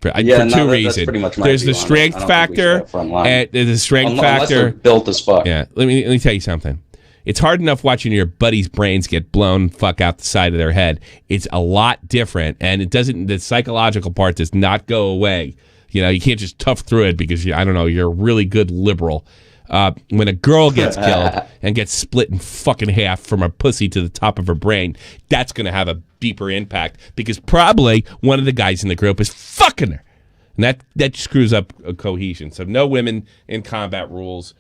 For two reasons. There's the strength factor. There's the strength factor. They're built as fuck. Yeah. Let me tell you something. It's hard enough watching your buddies' brains get blown fuck out the side of their head. It's a lot different, and it doesn't. The psychological part does not go away. You can't just tough through it because you're a really good liberal. When a girl gets killed and gets split in fucking half from her pussy to the top of her brain, that's going to have a deeper impact because probably one of the guys in the group is fucking her. And that screws up a cohesion. So no women in combat roles.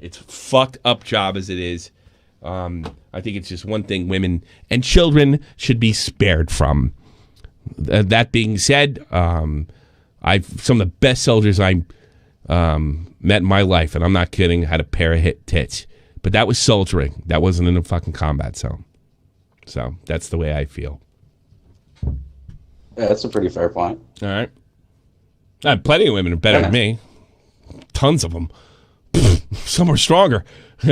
It's a fucked up job as it is. I think it's just one thing women and children should be spared from. That being said, some of the best soldiers I met in my life, and I'm not kidding, had a pair of hit tits. But that was soldiering. That wasn't in a fucking combat zone. So that's the way I feel. Yeah, that's a pretty fair point. All right. Plenty of women are better than me. Tons of them. Some are stronger. I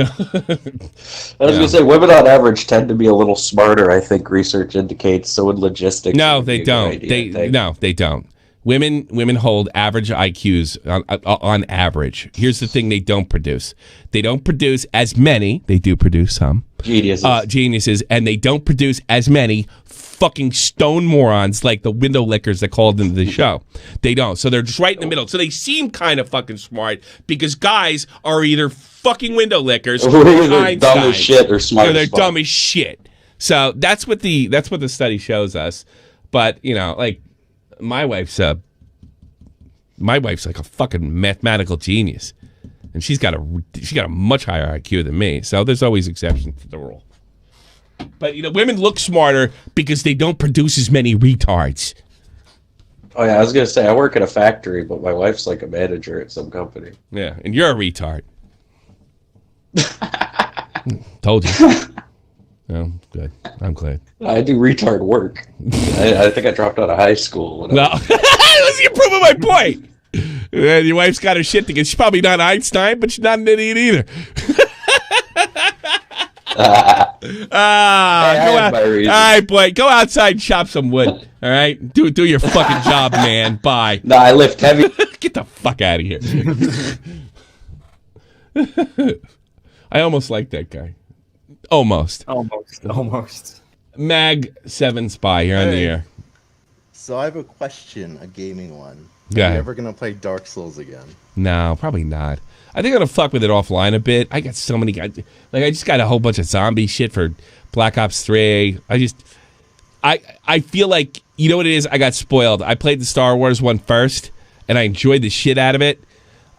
was going to say, women on average tend to be a little smarter, I think research indicates. So in logistics. No, they don't. They don't. Women hold average IQs on average. Here's the thing they don't produce. They don't produce as many. They do produce some. Geniuses. And they don't produce as many fucking stone morons like the window lickers that called into the show. They don't. So they're just right in the middle. So they seem kind of fucking smart because guys are either fucking window lickers or dumb as shit or smart. They're dumb as shit. So that's what the study shows us. But, my wife's like a fucking mathematical genius, and she's got a much higher IQ than me. So there's always exceptions to the rule. But women look smarter because they don't produce as many retards. Oh yeah, I was gonna say I work at a factory, but my wife's like a manager at some company. Yeah, and you're a retard. Told you. Oh, good. I'm glad. I do retard work. I think I dropped out of high school. No, you're proving my point. Your wife's got her shit together. She's probably not Einstein, but she's not an idiot either. Go out. All right, boy. Go outside and chop some wood. All right? Do your fucking job, man. Bye. No, I lift heavy. Get the fuck out of here. I almost like that guy. Almost. Almost. Mag 7 Spy, you're on the air. So I have a question, a gaming one. Go Are ahead. you ever going to play Dark Souls again? No, probably not. I think I'm gonna fuck with it offline a bit. I got so many guys. Like I just got a whole bunch of zombie shit for Black Ops 3. I feel like, you know what it is? I got spoiled. I played the Star Wars one first, and I enjoyed the shit out of it.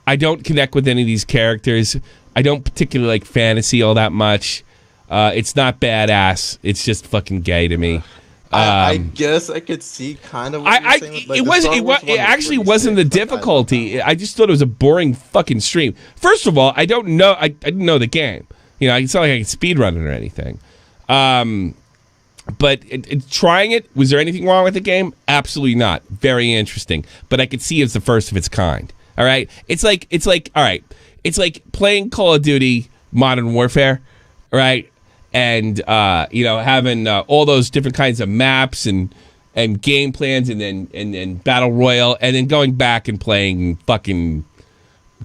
I don't connect with any of these characters. I don't particularly like fantasy all that much. It's not badass. It's just fucking gay to me. I guess I could see kind of what you're saying with, like, it actually wasn't the difficulty. I just thought it was a boring fucking stream. First of all, I didn't know the game. You know, it's not like I could speedrun it or anything. But trying it, was there anything wrong with the game? Absolutely not. Very interesting. But I could see it's the first of its kind. All right? It's like all right. It's like playing Call of Duty Modern Warfare, right? And having all those different kinds of maps and game plans, and then Battle Royale, and then going back and playing fucking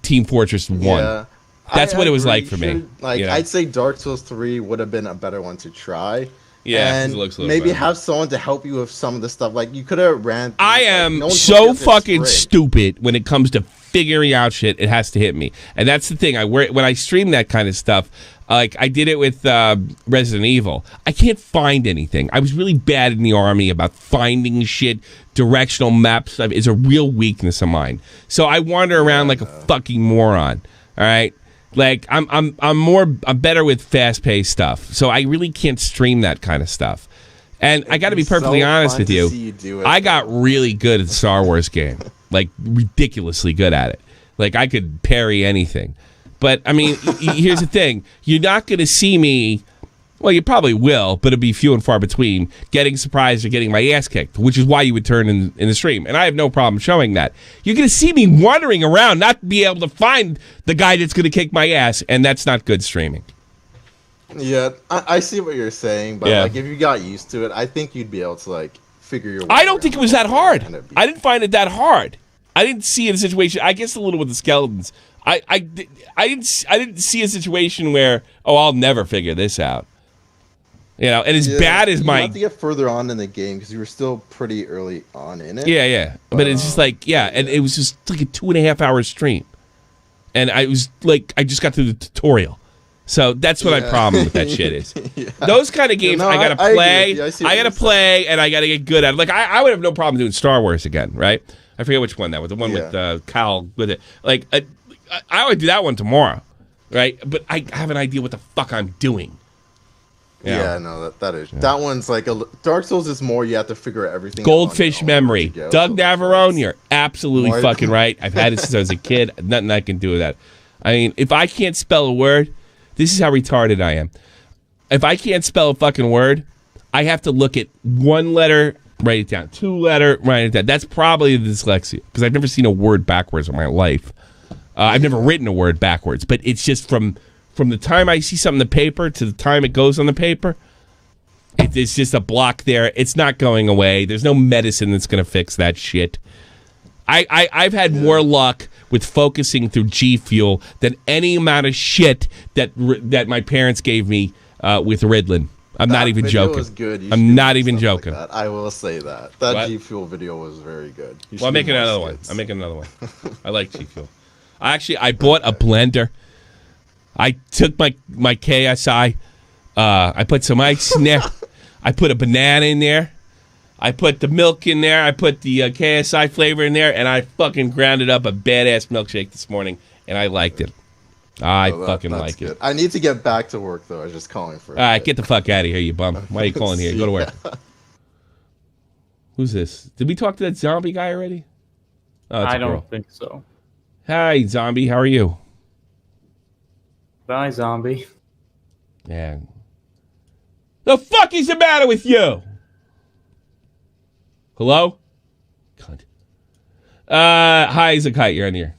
Team Fortress 1. Yeah, That's what it was like for me. I'd say Dark Souls 3 would have been a better one to try. Yeah, and it looks a little maybe better. have someone to help you with some of the stuff. Like you could have ran. I am so fucking stupid when it comes to figuring out shit. It has to hit me, and that's the thing. When I stream that kind of stuff. Like, I did it with Resident Evil. I can't find anything. I was really bad in the army about finding shit. Directional maps is a real weakness of mine. So I wander around like a fucking moron. All right? Like, I'm better with fast-paced stuff. So I really can't stream that kind of stuff. And I got to be perfectly honest with you. I got really good at the Star Wars game. Like, ridiculously good at it. Like, I could parry anything. But, I mean, here's the thing. You're not going to see me, well, you probably will, but it'll be few and far between, getting surprised or getting my ass kicked, which is why you would turn in the stream. And I have no problem showing that. You're going to see me wandering around, not be able to find the guy that's going to kick my ass, and that's not good streaming. Yeah, I see what you're saying, but like if you got used to it, I think you'd be able to like figure your way I don't think it was that hard. I didn't find it that hard. I didn't see a situation, I guess a little with the skeletons. I didn't see a situation where, I'll never figure this out. You know, and as bad as you my... have to get further on in the game because you were still pretty early on in it. Yeah. But it's just like, and it was just like a 2.5 hour stream. And I was like, I just got through the tutorial. So that's what my problem with that shit is. Those kind of games, I gotta play. I gotta play, and I gotta get good at it. Like, I would have no problem doing Star Wars again, right? I forget which one that was. The one with Cal with it. Like, I would do that one tomorrow, right? But I have an idea what the fuck I'm doing. Yeah, no, that one's like Dark Souls is more you have to figure out everything. Goldfish memory. Doug Navarone, you're absolutely fucking right. I've had it since I was a kid. Nothing I can do with that. I mean, if I can't spell a word, this is how retarded I am. If I can't spell a fucking word, I have to look at one letter, write it down. 2 letter, write it down. That's probably the dyslexia because I've never seen a word backwards in my life. I've never written a word backwards, but it's just from the time I see something on the paper to the time it goes on the paper, it's just a block there. It's not going away. There's no medicine that's going to fix that shit. I've had more luck with focusing through G Fuel than any amount of shit that my parents gave me with Ritalin. I'm not even joking. Was good. I'm not even joking. Like I will say that. That G Fuel video was very good. Well, I'm making another one. I like G Fuel. I bought a blender. I took my KSI. I put some ice in there. I put a banana in there. I put the milk in there. I put the KSI flavor in there, and I fucking grounded up a badass milkshake this morning, and I liked it. I fucking like it. I need to get back to work, though. I was just calling for. All right, get the fuck out of here, you bum. Why are you calling here? Go to work. Who's this? Did we talk to that zombie guy already? Oh, I don't think so. Hi, zombie. How are you? Bye, zombie. Yeah. The fuck is the matter with you? Hello? Cunt. Hi, Zakai. You're on here.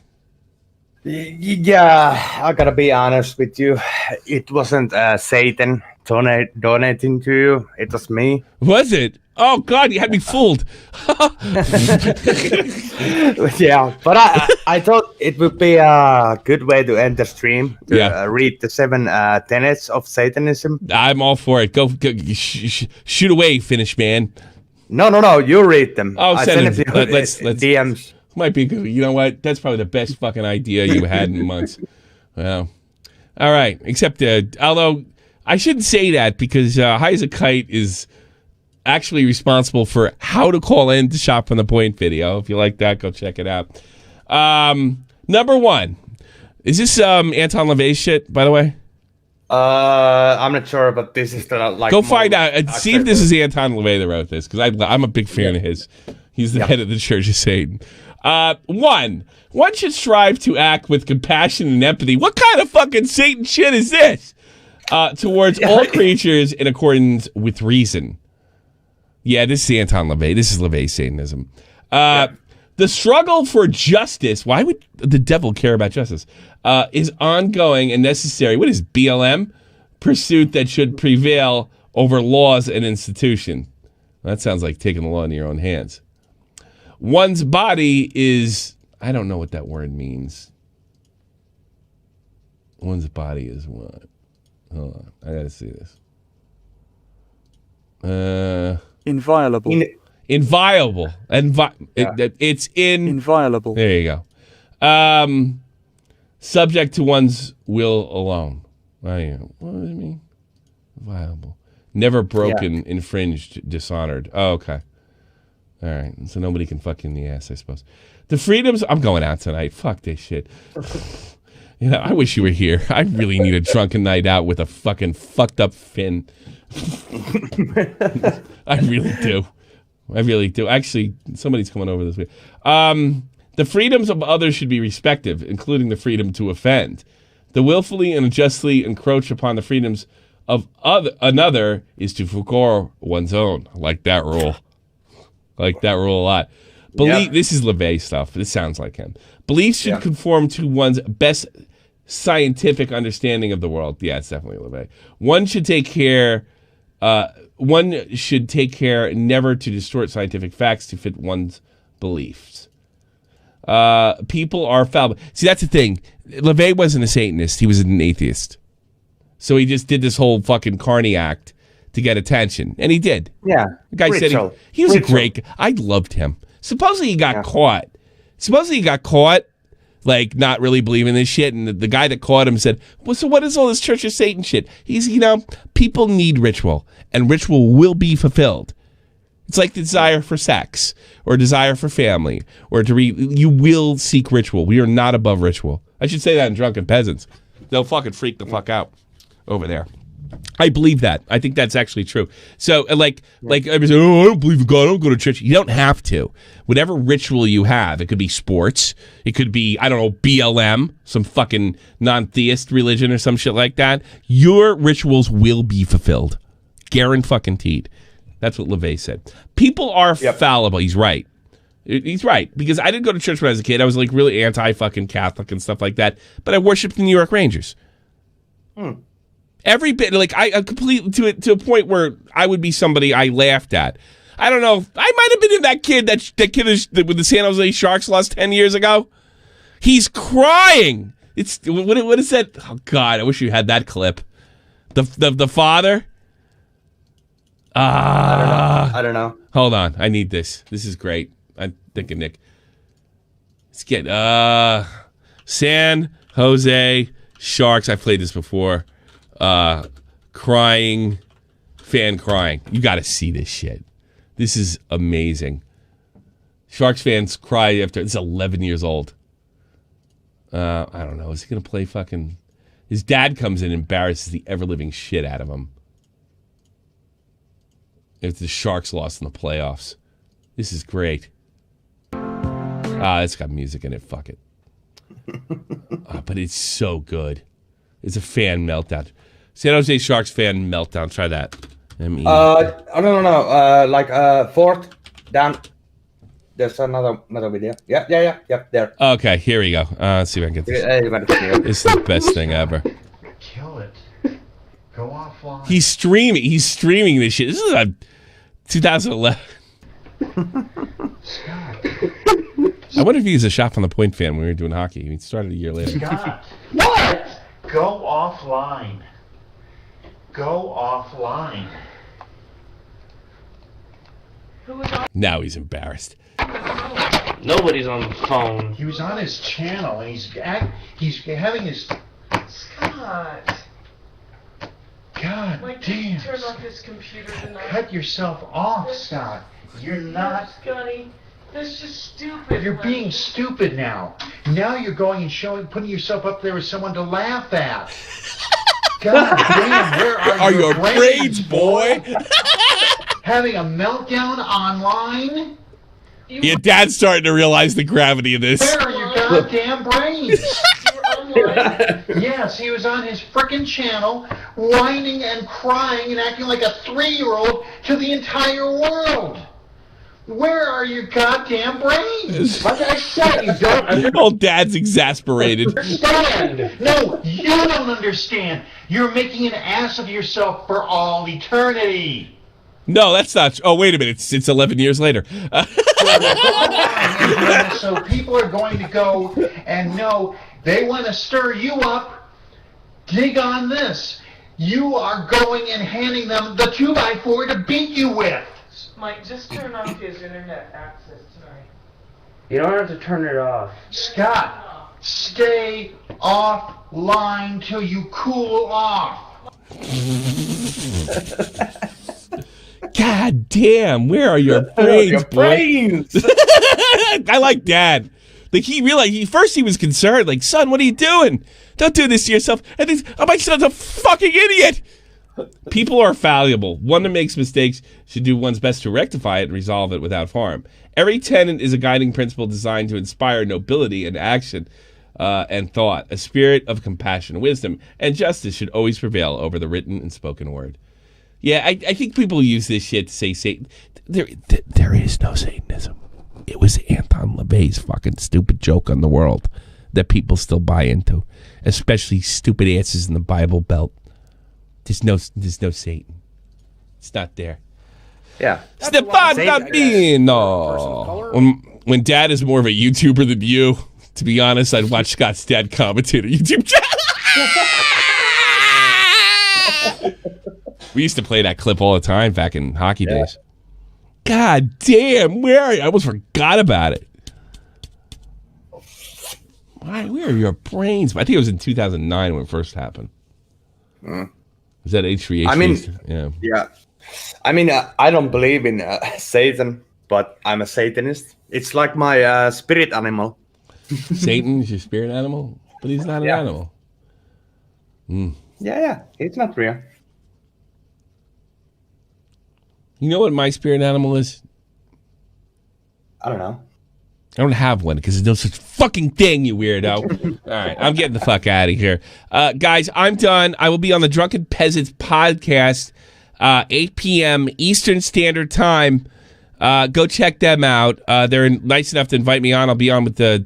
Yeah, I gotta be honest with you. It wasn't Satan donating to you. It was me. Was it? Oh God, you had me fooled. Yeah, but I thought it would be a good way to end the stream to read the 7 tenets of Satanism. I'm all for it. Go shoot away, Finnish man. No. You read them. Oh, send them to let's DMs. Might be good. You know what? That's probably the best fucking idea you had in months. Well, all right. Except, although I shouldn't say that because High as a Kite is actually responsible for how to call in to Shop from the Point video. If you like that, go check it out. Number 1. Is this Anton LaVey shit, by the way? I'm not sure, but this is the Go find out and see if this is Anton LaVey that wrote this, because I'm a big fan of his. He's the head of the Church of Satan. 1 should strive to act with compassion and empathy. What kind of fucking Satan shit is this? Towards all creatures in accordance with reason. Yeah, this is Anton LaVey. This is LaVey Satanism. The struggle for justice, why would the devil care about justice, is ongoing and necessary. What is BLM? Pursuit that should prevail over laws and institutions. That sounds like taking the law into your own hands. One's body is, I don't know what that word means. One's body is what? Hold on, I gotta see this. Inviolable. Inviolable. It's inviolable. There you go. Subject to one's will alone. What does it mean? Viable. Never broken, infringed, dishonored. Oh, okay. All right. So nobody can fuck you in the ass, I suppose. The freedoms. I'm going out tonight. Fuck this shit. You know, I wish you were here. I really need a drunken night out with a fucking fucked up Finn. I really do. I really do. Actually, somebody's coming over this week. The freedoms of others should be respected, including the freedom to offend. The willfully and unjustly encroach upon the freedoms of another is to forego one's own. I like that rule. I like that rule a lot. This is LaVey stuff. This sounds like him. Beliefs should conform to one's best scientific understanding of the world. Yeah, it's definitely LaVey. One should take care never to distort scientific facts to fit one's beliefs. People are fallible. See, that's the thing. LaVey wasn't a Satanist. He was an atheist. So he just did this whole fucking carny act to get attention. And he did. Yeah. The guy said he was a great guy. I loved him. Supposedly he got caught. Like, not really believing this shit. And the guy that caught him said, well, so what is all this Church of Satan shit? He's, people need ritual. And ritual will be fulfilled. It's like the desire for sex or desire for family or you will seek ritual. We are not above ritual. I should say that in Drunken Peasants. They'll fucking freak the fuck out over there. I believe that. I think that's actually true. So, like everybody say, I don't believe in God. I don't go to church. You don't have to. Whatever ritual you have, it could be sports. It could be, I don't know, BLM, some fucking non-theist religion or some shit like that. Your rituals will be fulfilled. Guaranteed. That's what LaVey said. People are fallible. He's right. He's right. Because I didn't go to church when I was a kid. I was like really anti-fucking Catholic and stuff like that. But I worshipped the New York Rangers. Every bit, like I completely to a point where I would be somebody I laughed at. I don't know. I might have been in that kid with the San Jose Sharks lost 10 years ago. He's crying. It's what is that? Oh God, I wish you had that clip. The father. I don't know. Hold on, I need this. This is great. I'm thinking, Nick. Let's get San Jose Sharks. I've played this before. Crying, fan crying. You got to see this shit. This is amazing. Sharks fans cry after it's 11 years old. I don't know. Is he gonna play fucking? His dad comes in and embarrasses the ever living shit out of him. If the Sharks lost in the playoffs, this is great. It's got music in it. Fuck it. But it's so good. It's a fan meltdown. San Jose Sharks fan meltdown. Try that. I don't know. Fourth down. There's another video. Yeah. There. Okay, here we go. Let's see if I can get this. This is the best thing ever. Kill it. Go offline. He's streaming this shit. 2011. I wonder if he's a shot from the point fan when we were doing hockey. He started a year later. Scott, what? Go offline. Go offline. Now he's embarrassed. Nobody's on the phone. He was on his channel and he's having his. Scott. God damn. Turn off his computer tonight. Cut yourself off, Scott. You're not. Scotty, that's just stupid. You're being stupid now. Now you're going and putting yourself up there with someone to laugh at. God damn, where are your brains, boy? Having a meltdown online? Your dad's starting to realize the gravity of this. Where are your goddamn brains? Yes, he was on his frickin' channel, whining and crying and acting like a 3-year-old to the entire world. Where are your goddamn brains? Like I said, you don't understand. Old dad's exasperated. No, you don't understand. You're making an ass of yourself for all eternity. No, that's not. Oh, wait a minute. It's 11 years later. So people are going to go and know they want to stir you up. Dig on this. You are going and handing them the 2x4 to beat you with. Mike, just turn off his internet access tonight. You don't have to turn it off. Scott, stay offline till you cool off. God damn, where are your brains, boy? I like Dad. Like, he realized, first he was concerned, like, son, what are you doing? Don't do this to yourself. And then, oh, my son's a fucking idiot. People are fallible. One that makes mistakes should do one's best to rectify it and resolve it without harm. Every tenet is a guiding principle designed to inspire nobility and action and thought. A spirit of compassion, wisdom, and justice should always prevail over the written and spoken word. Yeah, I think people use this shit to say Satan. There is no Satanism. It was Anton LaVey's fucking stupid joke on the world that people still buy into, especially stupid asses in the Bible Belt. There's no Satan. It's not there. Yeah. Stefan Gambino. When Dad is more of a YouTuber than you, to be honest, I'd watch Scott's dad commentate a YouTube channel. We used to play that clip all the time back in hockey days. God damn, where are you? I almost forgot about it. Why? Where are your brains? I think it was in 2009 when it first happened. Was that H3? I mean, yeah. I mean, I don't believe in Satan, but I'm a Satanist. It's like my spirit animal. Satan is your spirit animal, but he's not an animal. Yeah, it's not real. You know what my spirit animal is? I don't know. I don't have one because there's no such fucking thing, you weirdo. All right, I'm getting the fuck out of here. Guys, I'm done. I will be on the Drunken Peasants podcast, 8 p.m. Eastern Standard Time. Go check them out. They're nice enough to invite me on. I'll be on with the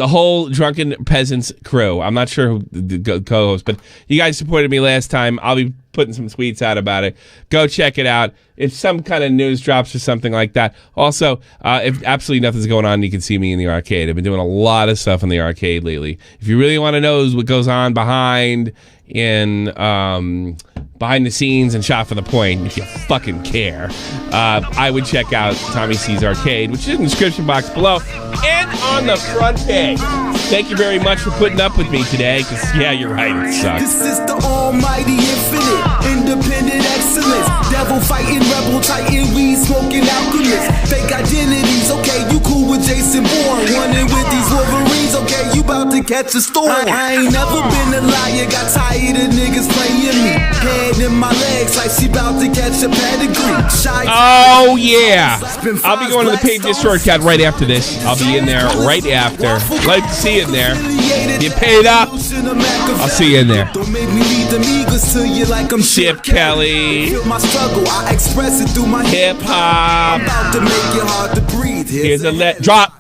whole Drunken Peasants crew. I'm not sure who the co-host, but you guys supported me last time. I'll be putting some tweets out about it. Go check it out. If some kind of news drops or something like that. Also, if absolutely nothing's going on, you can see me in the arcade. I've been doing a lot of stuff in the arcade lately. If you really want to know what goes on behind the scenes and Shot for the Point, if you fucking care, I would check out Tommy C's Arcade, which is in the description box below and on the front page. Thank you very much for putting up with me today, because, yeah, you're right, it sucks. This is the almighty infinite, independent excellence, devil fighting, rebel titan, weed smoking alchemist, fake identities, okay, you cool with Jason Bourne, running with these Wolverines, okay, you about to catch a storm. I ain't never been a liar, got tired of niggas playing me, head in my legs like she about to catch a pedigree. Oh yeah, I'll be going to the paid Discord cat right after this. I'll be in there right after. Like to see you in there. Get paid up, I'll see you in there. Chip Kelly, hip hop. Here's a drop.